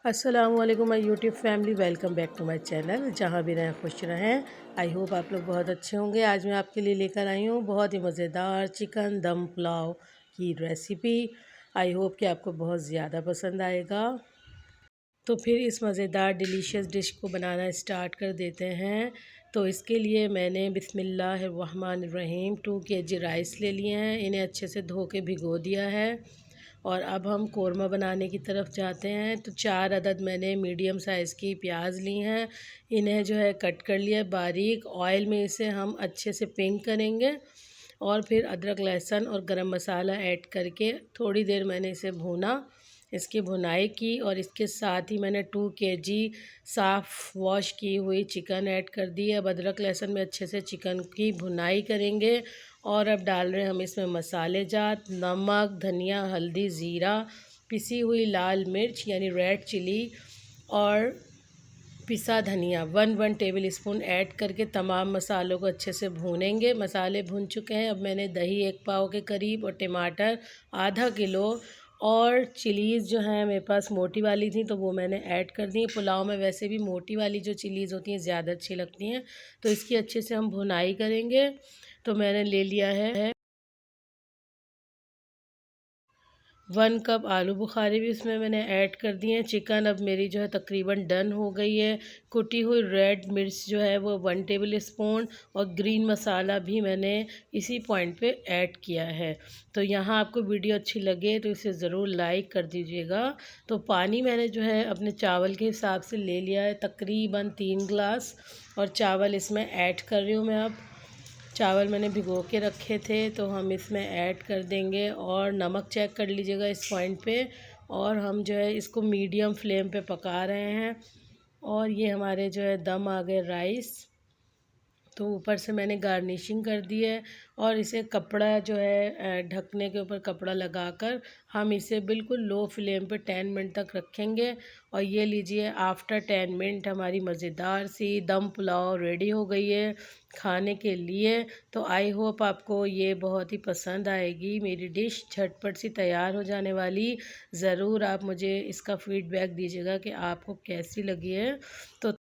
अस्सलाम वालेकुम my YouTube family, welcome back to my channel. जहाँ भी रहें खुश रहें। आई होप आप लोग बहुत अच्छे होंगे। आज मैं आपके लिए लेकर आई हूँ बहुत ही मज़ेदार चिकन दम पुलाव की रेसिपी। आई होप कि आपको बहुत ज़्यादा पसंद आएगा। तो फिर इस मज़ेदार डिलीशियस डिश को बनाना स्टार्ट कर देते हैं। तो इसके लिए मैंने बिस्मिल्लाहिर्रहमानिर्रहीम 2 केजी राइस ले लिए हैं। इन्हें अच्छे से धो के भिगो दिया है। और अब हम कोरमा बनाने की तरफ जाते हैं। तो 4 अदद मैंने मीडियम साइज़ की प्याज ली हैं। इन्हें जो है कट कर लिया बारीक। ऑयल में इसे हम अच्छे से पिंक करेंगे और फिर अदरक लहसुन और गरम मसाला ऐड करके थोड़ी देर मैंने इसे भूना। इसकी भुनाई की और इसके साथ ही मैंने 2 केजी साफ़ वॉश की हुई चिकन ऐड कर दी। अब अदरक लहसुन में अच्छे से चिकन की भुनाई करेंगे। और अब डाल रहे हैं हम इसमें मसाले जात, नमक, धनिया, हल्दी, ज़ीरा, पिसी हुई लाल मिर्च यानी रेड चिली और पिसा धनिया 1 टेबल स्पून ऐड करके तमाम मसालों को अच्छे से भूनेंगे। मसाले भून चुके हैं। अब मैंने दही 1 पाव के करीब और टमाटर आधा किलो और चिलीज़ जो है मेरे पास मोटी वाली थी तो वो मैंने ऐड कर दी। पुलाव में वैसे भी मोटी वाली जो चिलीज़ होती हैं ज़्यादा अच्छी लगती हैं। तो इसकी अच्छे से हम भुनाई करेंगे। तो मैंने ले लिया है 1 कप आलू बुखारे भी इसमें मैंने ऐड कर दिए हैं। चिकन अब मेरी जो है तकरीबन डन हो गई है। कुटी हुई रेड मिर्च जो है वो 1 टेबल स्पून और ग्रीन मसाला भी मैंने इसी पॉइंट पे ऐड किया है। तो यहाँ आपको वीडियो अच्छी लगे तो इसे ज़रूर लाइक कर दीजिएगा। तो पानी मैंने जो है अपने चावल के हिसाब से ले लिया है तकरीबन 3 गिलास और चावल इसमें ऐड कर रही हूँ मैं अब। चावल मैंने भिगो के रखे थे तो हम इसमें ऐड कर देंगे और नमक चेक कर लीजिएगा इस पॉइंट पे। और हम जो है इसको मीडियम फ्लेम पे पका रहे हैं। और ये हमारे जो है दम आ गए राइस। तो ऊपर से मैंने गार्निशिंग कर दी है और इसे कपड़ा जो है ढकने के ऊपर कपड़ा लगाकर हम इसे बिल्कुल लो फ्लेम पे 10 मिनट तक रखेंगे। और ये लीजिए आफ्टर 10 मिनट हमारी मज़ेदार सी दम पुलाव रेडी हो गई है खाने के लिए। तो आई होप आपको ये बहुत ही पसंद आएगी मेरी डिश, झटपट सी तैयार हो जाने वाली। ज़रूर आप मुझे इसका फ़ीडबैक दीजिएगा कि आपको कैसी लगी है। तो